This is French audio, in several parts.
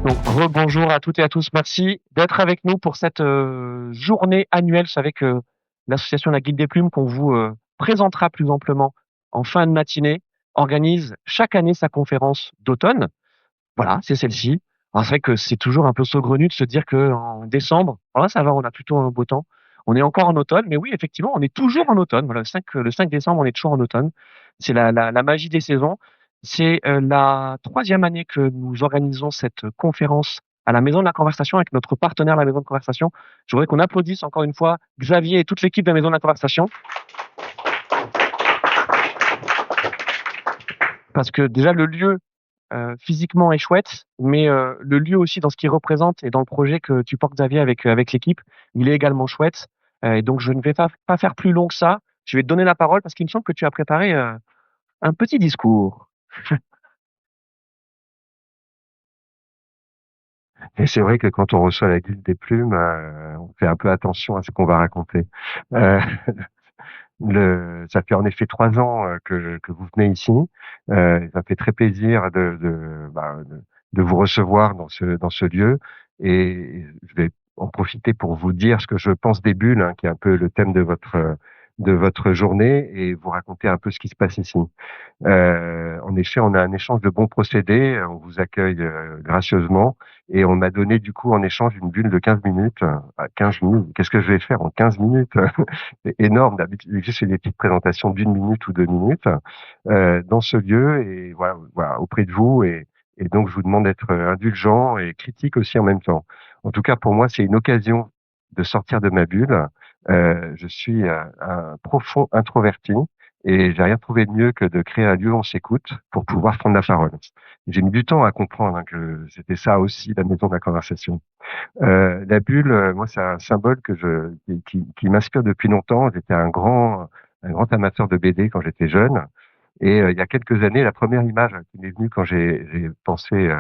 Donc, rebonjour à toutes et à tous. Merci d'être avec nous pour cette journée annuelle avec l'association La Guilde des Plumes qu'on vous présentera plus amplement en fin de matinée. Organise chaque année sa conférence d'automne. Voilà, c'est celle-ci. Alors, c'est vrai que c'est toujours un peu saugrenu de se dire que en décembre, alors là, ça va, on a plutôt un beau temps. On est encore en automne, mais oui, effectivement, on est toujours en automne. Voilà, le 5 décembre, on est toujours en automne. C'est la magie des saisons. C'est la troisième année que nous organisons cette conférence à la Maison de la Conversation avec notre partenaire, la Maison de Conversation. Je voudrais qu'on applaudisse encore une fois Xavier et toute l'équipe de la Maison de la Conversation. Parce que déjà, le lieu physiquement est chouette, mais le lieu aussi dans ce qu'il représente et dans le projet que tu portes, Xavier, avec l'équipe, il est également chouette. Et donc, je ne vais pas faire plus long que ça. Je vais te donner la parole parce qu'il me semble que tu as préparé un petit discours. Et c'est vrai que quand on reçoit la Guilde des Plumes, on fait un peu attention à ce qu'on va raconter. Euh, Ça fait en effet 3 ans que vous venez ici. Ça fait très plaisir de vous recevoir dans ce lieu. Et je vais en profiter pour vous dire ce que je pense des bulles, hein, qui est un peu le thème de votre journée, et vous raconter un peu ce qui se passe ici. En effet, on a un échange de bons procédés. On vous accueille gracieusement et on m'a donné du coup en échange une bulle de 15 minutes. 15 minutes, qu'est-ce que je vais faire en 15 minutes? C'est énorme. D'habitude, je fais des petites présentations d'une minute ou 2 minutes dans ce lieu et voilà, auprès de vous. Et donc, je vous demande d'être indulgent et critique aussi en même temps. En tout cas, pour moi, c'est une occasion de sortir de ma bulle. Je suis un profond introverti. Et j'ai rien trouvé de mieux que de créer un lieu où on s'écoute pour pouvoir prendre la parole. J'ai mis du temps à comprendre hein, que c'était ça aussi la maison de la conversation. La bulle, moi, c'est un symbole qui m'inspire depuis longtemps. J'étais un grand amateur de BD quand j'étais jeune. Et il y a quelques années, la première image qui m'est venue quand j'ai pensé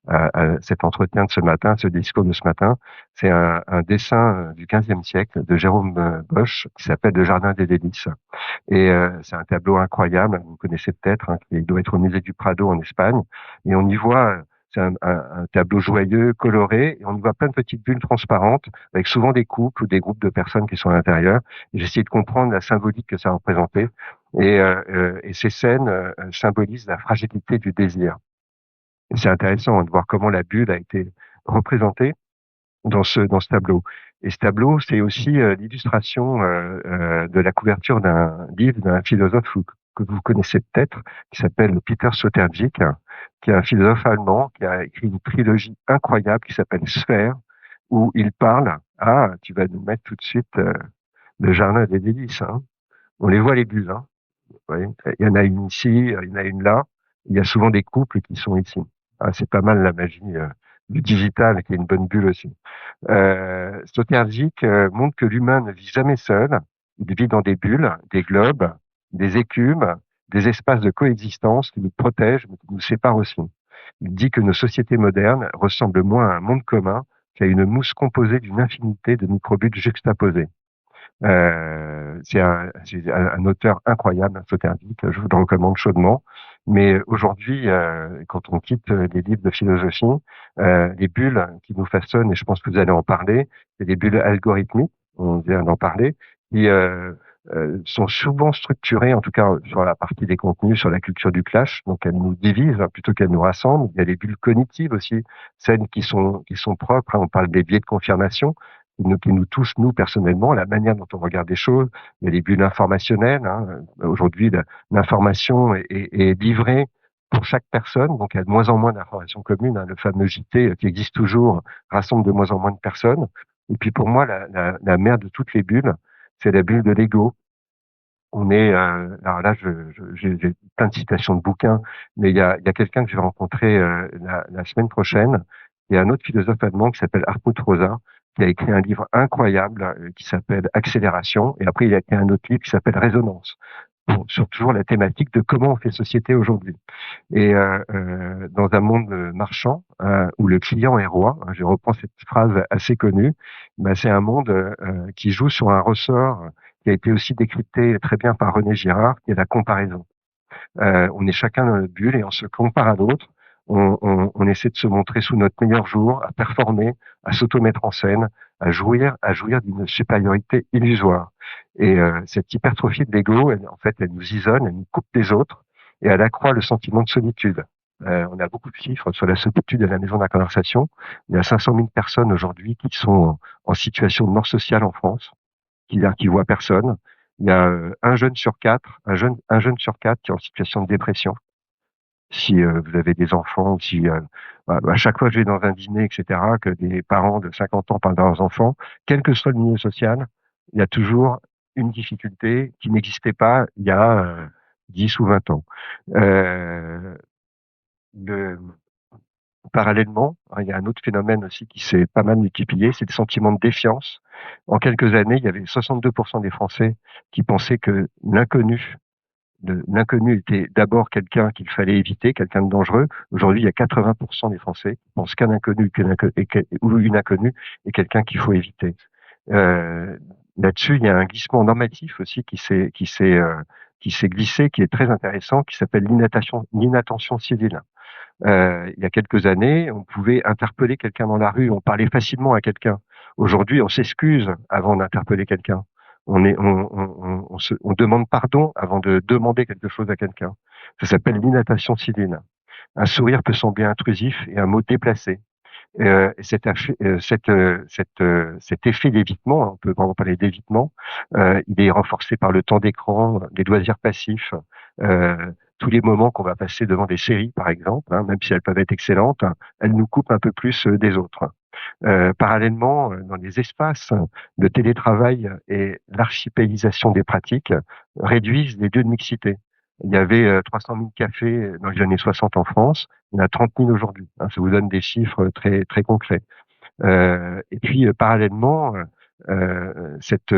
à cet entretien de ce matin, ce discours de ce matin, c'est un dessin du XVe siècle de Jérôme Bosch qui s'appelle Le Jardin des Délices. Et c'est un tableau incroyable, vous connaissez peut-être, hein, qui doit être au musée du Prado en Espagne. Et on y voit, c'est un tableau joyeux, coloré, et on y voit plein de petites bulles transparentes, avec souvent des couples ou des groupes de personnes qui sont à l'intérieur. J'ai essayé de comprendre la symbolique que ça représentait. Et ces scènes symbolisent la fragilité du désir. Et c'est intéressant hein, de voir comment la bulle a été représentée dans ce tableau. Et ce tableau, c'est aussi l'illustration de la couverture d'un livre d'un philosophe que vous connaissez peut-être, qui s'appelle Peter Sloterdijk, qui est un philosophe allemand qui a écrit une trilogie incroyable qui s'appelle Sphère, où il parle. Ah, tu vas nous mettre tout de suite le jardin des délices. Hein. On les voit les bulles. Hein. Oui. Il y en a une ici, il y en a une là. Il y a souvent des couples qui sont ici. Ah, c'est pas mal la magie du digital, qui est une bonne bulle aussi. Sloterdijk montre que l'humain ne vit jamais seul. Il vit dans des bulles, des globes, des écumes, des espaces de coexistence qui nous protègent, mais qui nous séparent aussi. Il dit que nos sociétés modernes ressemblent moins à un monde commun qu'à une mousse composée d'une infinité de microbulles juxtaposées. C'est un auteur incroyable, Sloterdijk, je vous le recommande chaudement. Mais aujourd'hui, quand on quitte les livres de philosophie, les bulles qui nous façonnent, et je pense que vous allez en parler, c'est des bulles algorithmiques, on vient d'en parler, qui sont souvent structurées, en tout cas sur la partie des contenus, sur la culture du clash, donc elles nous divisent hein, plutôt qu'elles nous rassemblent. Il y a les bulles cognitives aussi, celles qui sont propres, hein, on parle des biais de confirmation, qui nous touche, nous, personnellement, la manière dont on regarde les choses. Il y a les bulles informationnelles. Hein. Aujourd'hui, l'information est livrée pour chaque personne, donc il y a de moins en moins d'informations communes. Hein. Le fameux JT qui existe toujours rassemble de moins en moins de personnes. Et puis pour moi, la mère de toutes les bulles, c'est la bulle de l'ego. On est, alors là, j'ai plein de citations de bouquins, mais il y a quelqu'un que je vais rencontrer la semaine prochaine. Il y a un autre philosophe allemand qui s'appelle Hartmut Rosa, qui a écrit un livre incroyable qui s'appelle Accélération, et après il a écrit un autre livre qui s'appelle Résonance, sur toujours la thématique de comment on fait société aujourd'hui. Et dans un monde marchand où le client est roi, hein, je reprends cette phrase assez connue, ben, c'est un monde qui joue sur un ressort qui a été aussi décrypté très bien par René Girard, qui est la comparaison. On est chacun dans notre bulle et on se compare à l'autre. on essaie de se montrer sous notre meilleur jour, à performer, à s'auto-mettre en scène, à jouir d'une supériorité illusoire. Et cette hypertrophie de l'ego, en fait, elle nous isole, elle nous coupe des autres, et elle accroît le sentiment de solitude. On a beaucoup de chiffres sur la solitude à la maison de la conversation. Il y a 500 000 personnes aujourd'hui qui sont en situation de mort sociale en France, qui voient personne. Il y a un jeune sur quatre, un jeune sur quatre qui est en situation de dépression. Si vous avez des enfants, si à chaque fois que je vais dans un dîner, etc., que des parents de 50 ans parlent de leurs enfants, quel que soit le milieu social, il y a toujours une difficulté qui n'existait pas il y a 10 ou 20 ans. Euh, le, Parallèlement, hein, il y a un autre phénomène aussi qui s'est pas mal multiplié, c'est le sentiment de défiance. En quelques années, il y avait 62% des Français qui pensaient que l'inconnu était d'abord quelqu'un qu'il fallait éviter, quelqu'un de dangereux. Aujourd'hui, il y a 80% des Français qui pensent qu'un inconnu ou une inconnue est quelqu'un qu'il faut éviter. Euh, Là-dessus, il y a un glissement normatif aussi qui s'est glissé, qui est très intéressant, qui s'appelle l'inattention civile. Il y a quelques années, on pouvait interpeller quelqu'un dans la rue, on parlait facilement à quelqu'un. Aujourd'hui, on s'excuse avant d'interpeller quelqu'un. On demande pardon avant de demander quelque chose à quelqu'un. Ça s'appelle l'inattention civile. Un sourire peut sembler intrusif et un mot déplacé. Cet effet d'évitement, on peut vraiment parler d'évitement, il est renforcé par le temps d'écran, les loisirs passifs, tous les moments qu'on va passer devant des séries, par exemple, hein, même si elles peuvent être excellentes, elles nous coupent un peu plus des autres. Parallèlement, dans les espaces, le télétravail et l'archipélisation des pratiques réduisent les lieux de mixité. Il y avait 300 000 cafés dans les années 60 en France, il y en a 30 000 aujourd'hui. Hein, ça vous donne des chiffres très très concrets. Et puis parallèlement, cette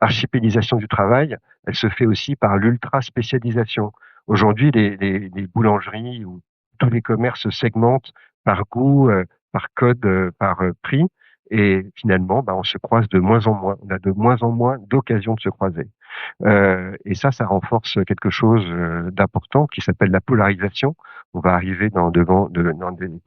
archipélisation du travail, elle se fait aussi par l'ultra spécialisation. Aujourd'hui, les boulangeries ou tous les commerces se segmentent par goût, par code, par prix, et finalement, bah, on se croise de moins en moins. On a de moins en moins d'occasions de se croiser. Et ça renforce quelque chose d'important qui s'appelle la polarisation. On va arriver dans des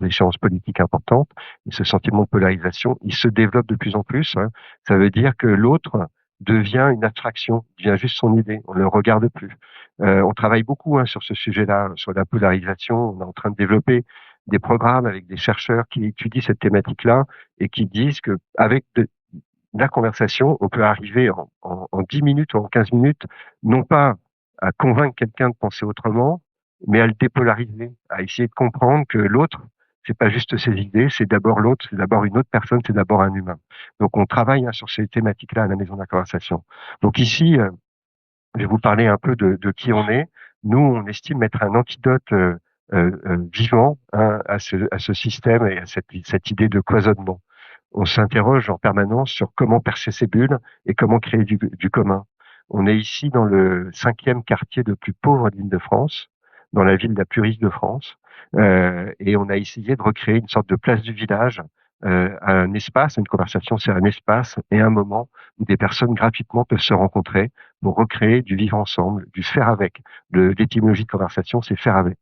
échéances politiques importantes. Et ce sentiment de polarisation, il se développe de plus en plus. Hein. Ça veut dire que l'autre devient une abstraction, devient juste son idée. On ne le regarde plus. On travaille beaucoup hein, sur ce sujet-là, sur la polarisation. On est en train de développer des programmes avec des chercheurs qui étudient cette thématique-là et qui disent que avec la conversation, on peut arriver en 10 minutes ou en 15 minutes, non pas à convaincre quelqu'un de penser autrement, mais à le dépolariser, à essayer de comprendre que l'autre, c'est pas juste ses idées, c'est d'abord l'autre, c'est d'abord une autre personne, c'est d'abord un humain. Donc on travaille hein, sur ces thématiques-là à la Maison de la Conversation. Donc ici, je vais vous parler un peu de qui on est. Nous, on estime être un antidote vivant hein, à ce système et à cette idée de cloisonnement. On s'interroge en permanence sur comment percer ces bulles et comment créer du commun. On est ici dans le 5e quartier le plus pauvre de l'Île-de-France, dans la ville la plus riche de France, et on a essayé de recréer une sorte de place du village, un espace, une conversation, c'est un espace et un moment où des personnes gratuitement peuvent se rencontrer pour recréer du vivre ensemble, du faire avec. L'étymologie de conversation, c'est faire avec.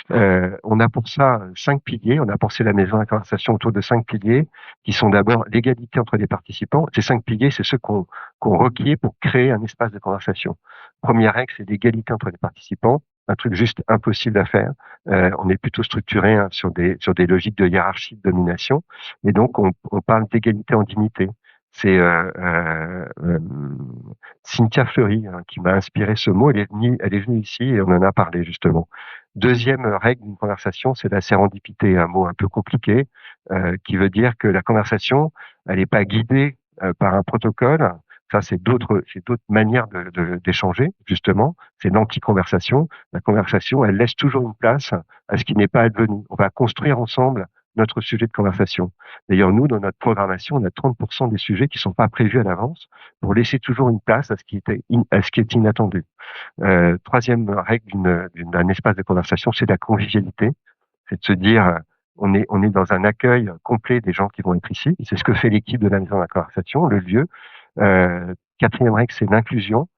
On a pour ça 5 piliers. On a pensé la maison de la conversation autour de 5 piliers qui sont d'abord l'égalité entre les participants. Ces 5 piliers, c'est ceux qu'on requiert pour créer un espace de conversation. Première règle, c'est l'égalité entre les participants. Un truc juste impossible à faire. On est plutôt structuré hein, sur des logiques de hiérarchie, de domination. Et donc, on parle d'égalité en dignité. C'est Cynthia Fleury hein, qui m'a inspiré ce mot. Elle est venue ici et on en a parlé justement. Deuxième règle d'une conversation, c'est la sérendipité, un mot un peu compliqué, qui veut dire que la conversation, elle n'est pas guidée par un protocole. Ça, c'est d'autres manières d'échanger, justement. C'est l'anti-conversation. La conversation, elle laisse toujours une place à ce qui n'est pas advenu. On va construire ensemble notre sujet de conversation. D'ailleurs, nous, dans notre programmation, on a 30% des sujets qui sont pas prévus à l'avance pour laisser toujours une place à ce qui est inattendu. Troisième règle d'un espace de conversation, c'est la convivialité. C'est de se dire, on est dans un accueil complet des gens qui vont être ici. C'est ce que fait l'équipe de la maison de la conversation, le lieu. Quatrième règle, c'est l'inclusion.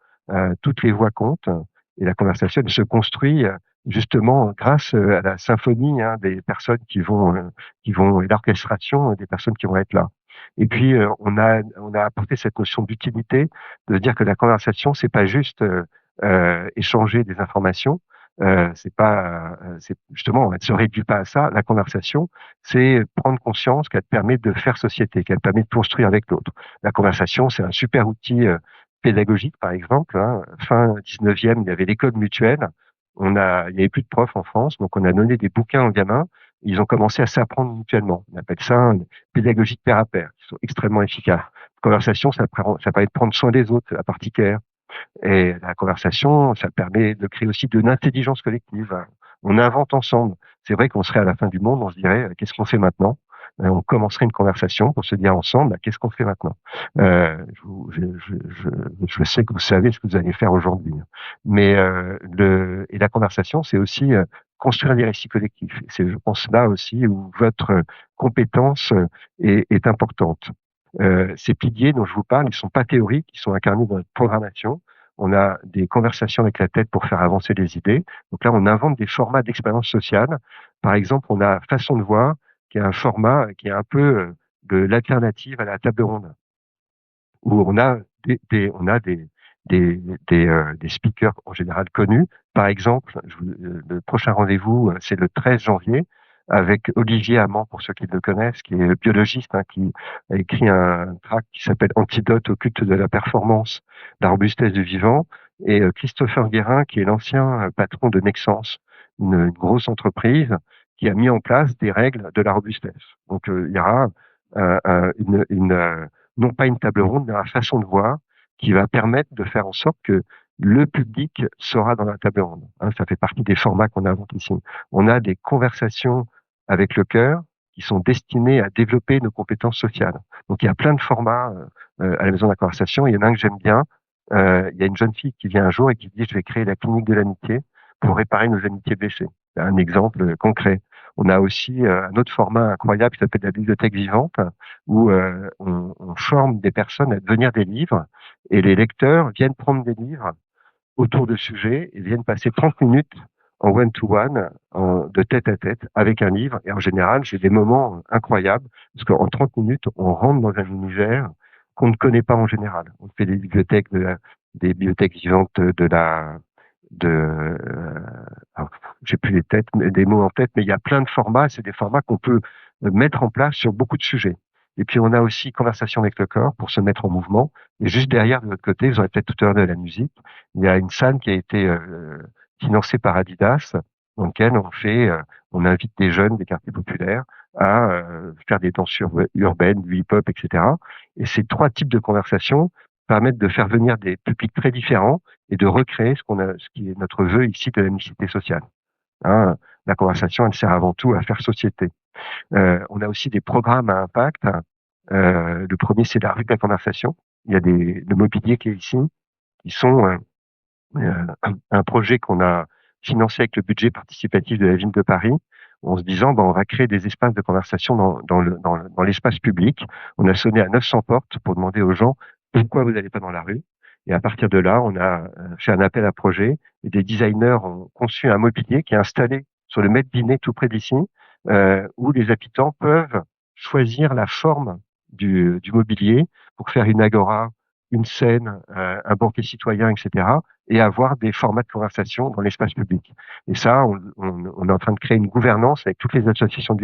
Toutes les voix comptent et la conversation elle se construit justement grâce à la symphonie des personnes qui vont et l'orchestration des personnes qui vont être là. Et puis on a apporté cette notion d'utilité, de dire que la conversation c'est pas juste échanger des informations, c'est pas c'est justement elle se réduit pas à ça. La conversation c'est prendre conscience qu'elle permet de faire société, qu'elle permet de construire avec l'autre. La conversation c'est un super outil pédagogique par exemple. Fin 19e il y avait l'école mutuelle. Il y avait plus de profs en France, donc on a donné des bouquins aux gamins. Ils ont commencé à s'apprendre mutuellement. On appelle ça une pédagogie de pair à pair, qui sont extrêmement efficaces. Conversation, ça permet de prendre soin des autres, la partie care. Et la conversation, ça permet de créer aussi de l'intelligence collective. On invente ensemble. C'est vrai qu'on serait à la fin du monde, on se dirait, qu'est-ce qu'on fait maintenant? On commencerait une conversation pour se dire ensemble, qu'est-ce qu'on fait maintenant? Je sais que vous savez ce que vous allez faire aujourd'hui. Mais et la conversation, c'est aussi construire des récits collectifs. C'est, je pense, là aussi où votre compétence est importante. Ces piliers dont je vous parle, ils sont pas théoriques, ils sont incarnés dans notre programmation. On a des conversations avec la tête pour faire avancer les idées. Donc là, on invente des formats d'expérience sociale. Par exemple, on a Façon de voir, qui est un format qui est un peu de l'alternative à la table ronde, où on a des speakers en général connus. Par exemple, le prochain rendez-vous, c'est le 13 janvier avec Olivier Amand, pour ceux qui le connaissent, qui est biologiste, qui a écrit un tract qui s'appelle Antidote au culte de la performance, la robustesse du vivant, et Christopher Guérin, qui est l'ancien patron de Nexence, une grosse entreprise qui a mis en place des règles de la robustesse. Donc il y aura non pas une table ronde, mais une façon de voir qui va permettre de faire en sorte que le public sera dans la table ronde. Ça fait partie des formats qu'on invente ici. On a des conversations avec le cœur qui sont destinés à développer nos compétences sociales. Donc il y a plein de formats à la maison de la conversation. Il y en a un que j'aime bien. Il y a une jeune fille qui vient un jour et qui dit je vais créer la clinique de l'amitié pour réparer nos amitiés blessées. C'est un exemple concret. On a aussi un autre format incroyable qui s'appelle la bibliothèque vivante, où on forme des personnes à devenir des livres, et les lecteurs viennent prendre des livres autour de sujets et viennent passer 30 minutes en one-to-one, de tête à tête, avec un livre. Et en général, j'ai des moments incroyables, parce qu'en 30 minutes, on rentre dans un univers qu'on ne connaît pas en général. On fait des bibliothèques vivantes alors, j'ai plus des mots en tête, mais il y a plein de formats. C'est des formats qu'on peut mettre en place sur beaucoup de sujets. Et puis on a aussi conversation avec le corps pour se mettre en mouvement. Et juste derrière, de l'autre côté, vous aurez peut-être tout à l'heure de la musique, il y a une salle qui a été financée par Adidas, dans laquelle on invite des jeunes des quartiers populaires à faire des danses urbaines, du hip-hop, etc. Et ces trois types de conversations permettent de faire venir des publics très différents et de recréer ce qui est notre vœu ici de la mixité sociale. La conversation, elle sert avant tout à faire société. On a aussi des programmes à impact. Le premier, c'est la rue de la conversation. Il y a le mobilier qui est ici, qui sont un projet qu'on a financé avec le budget participatif de la ville de Paris, en se disant, on va créer des espaces de conversation dans l'espace public. On a sonné à 900 portes pour demander aux gens pourquoi vous n'allez pas dans la rue. Et à partir de là, on a fait un appel à projet et des designers ont conçu un mobilier qui est installé sur le Met Binet tout près d'ici, où les habitants peuvent choisir la forme du mobilier pour faire une agora, une scène, un banquet citoyen, etc., et avoir des formats de conversation dans l'espace public. Et ça, on est en train de créer une gouvernance avec toutes les associations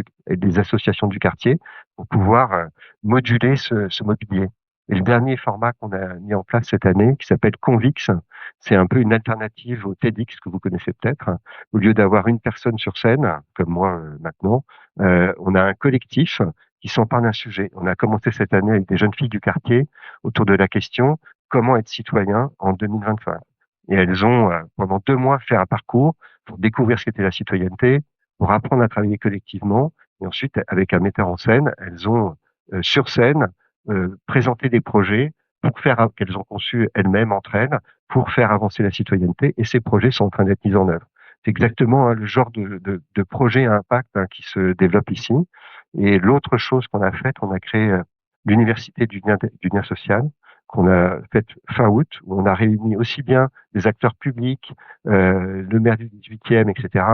du quartier pour pouvoir moduler ce mobilier. Et le dernier format qu'on a mis en place cette année, qui s'appelle Convix, c'est un peu une alternative au TEDx que vous connaissez peut-être. Au lieu d'avoir une personne sur scène, comme moi maintenant, on a un collectif qui s'empare d'un sujet. On a commencé cette année avec des jeunes filles du quartier autour de la question comment être citoyen en 2025. Et elles ont pendant 2 mois fait un parcours pour découvrir ce qu'était la citoyenneté, pour apprendre à travailler collectivement. Et ensuite, avec un metteur en scène, elles ont sur scène présenté des projets qu'elles ont conçus elles-mêmes entre elles pour faire avancer la citoyenneté. Et ces projets sont en train d'être mis en œuvre. C'est exactement le genre de projet à impact qui se développe ici. Et l'autre chose qu'on a faite, on a créé l'université du lien social, qu'on a faite fin août, où on a réuni aussi bien des acteurs publics, le maire du 18e, etc.,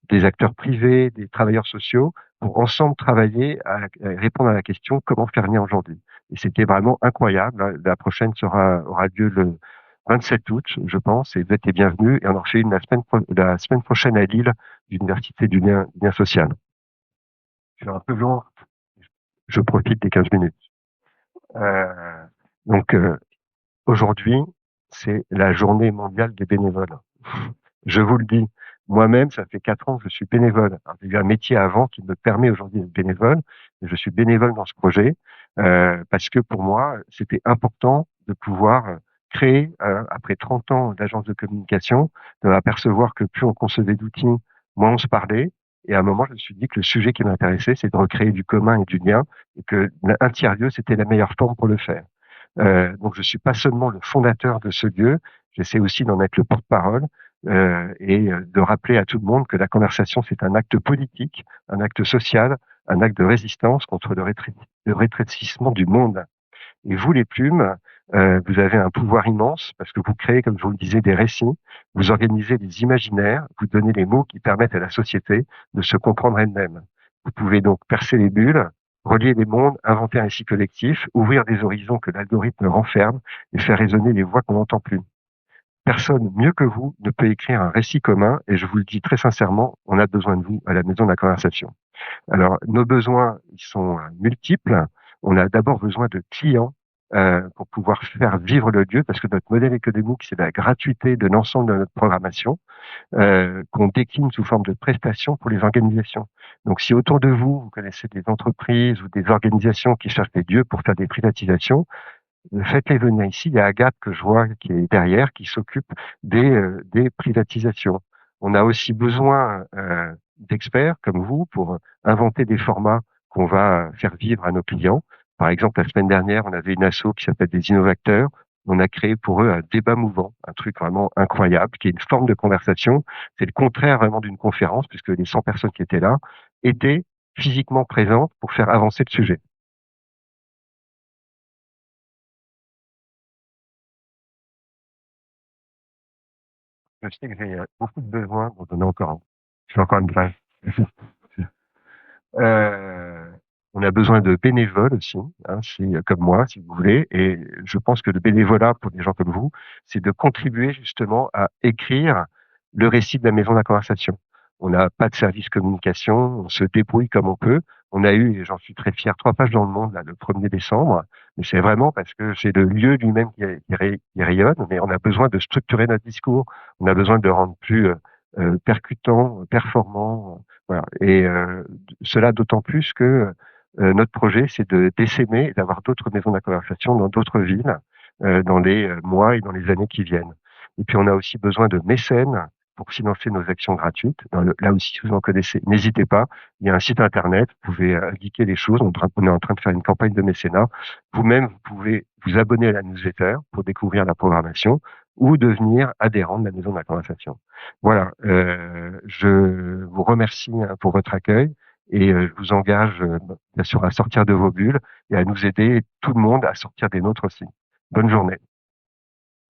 des acteurs privés, des travailleurs sociaux, pour ensemble travailler à répondre à la question comment faire venir aujourd'hui. Et c'était vraiment incroyable. La prochaine aura lieu le 27 août, je pense, et vous êtes les bienvenus. Et on en fait une la semaine prochaine à Lille, d'Université du lien social. Je suis un peu long, je profite des 15 minutes. Euh, donc, aujourd'hui, c'est la journée mondiale des bénévoles. Je vous le dis, moi-même, ça fait 4 ans que je suis bénévole. J'ai eu un métier avant qui me permet aujourd'hui d'être bénévole. Et je suis bénévole dans ce projet parce que pour moi, c'était important de pouvoir créer, après 30 ans d'agence de communication, de m'apercevoir que plus on concevait d'outils, moins on se parlait. Et à un moment, je me suis dit que le sujet qui m'intéressait, c'est de recréer du commun et du lien, et que un tiers-lieu, c'était la meilleure forme pour le faire. Donc, je suis pas seulement le fondateur de ce lieu, j'essaie aussi d'en être le porte-parole et de rappeler à tout le monde que la conversation, c'est un acte politique, un acte social, un acte de résistance contre le rétrécissement du monde. Et vous, les plumes, vous avez un pouvoir immense parce que vous créez, comme je vous le disais, des récits, vous organisez des imaginaires, vous donnez les mots qui permettent à la société de se comprendre elle-même. Vous pouvez donc percer les bulles, relier les mondes, inventer un récit collectif, ouvrir des horizons que l'algorithme renferme et faire résonner les voix qu'on n'entend plus. Personne mieux que vous ne peut écrire un récit commun et je vous le dis très sincèrement, on a besoin de vous à la Maison de la Conversation. Alors, nos besoins, ils sont multiples. On a d'abord besoin de clients pour pouvoir faire vivre le lieu, parce que notre modèle économique, c'est la gratuité de l'ensemble de notre programmation, qu'on décline sous forme de prestations pour les organisations. Donc, si autour de vous, vous connaissez des entreprises ou des organisations qui cherchent des lieux pour faire des privatisations, faites-les venir ici. Il y a Agathe que je vois qui est derrière, qui s'occupe des privatisations. On a aussi besoin d'experts comme vous pour inventer des formats qu'on va faire vivre à nos clients. Par exemple, la semaine dernière, on avait une asso qui s'appelle des innovateurs. On a créé pour eux un débat mouvant, un truc vraiment incroyable, qui est une forme de conversation. C'est le contraire vraiment d'une conférence, puisque les 100 personnes qui étaient là étaient physiquement présentes pour faire avancer le sujet. Je sais que j'ai beaucoup de besoins dont on est encore un. Je suis encore une place. Euh, on a besoin de bénévoles aussi, hein, comme moi, si vous voulez. Et je pense que le bénévolat, pour des gens comme vous, c'est de contribuer justement à écrire le récit de la maison de la conversation. On n'a pas de service communication, on se débrouille comme on peut. On a eu, et j'en suis très fier, 3 pages dans le monde là, le 1er décembre. Mais c'est vraiment parce que c'est le lieu lui-même qui rayonne, mais on a besoin de structurer notre discours. On a besoin de le rendre plus percutant, performant. Voilà. Et cela d'autant plus que notre projet, c'est de d'essaimer et d'avoir d'autres maisons de la conversation dans d'autres villes dans les mois et dans les années qui viennent. Et puis, on a aussi besoin de mécènes pour financer nos actions gratuites. Là aussi, si vous en connaissez, n'hésitez pas. Il y a un site internet, vous pouvez indiquer les choses. On est en train de faire une campagne de mécénat. Vous-même, vous pouvez vous abonner à la newsletter pour découvrir la programmation ou devenir adhérent de la Maison de la Conversation. Voilà, je vous remercie pour votre accueil et je vous engage bien sûr à sortir de vos bulles et à nous aider tout le monde à sortir des nôtres aussi. Bonne journée.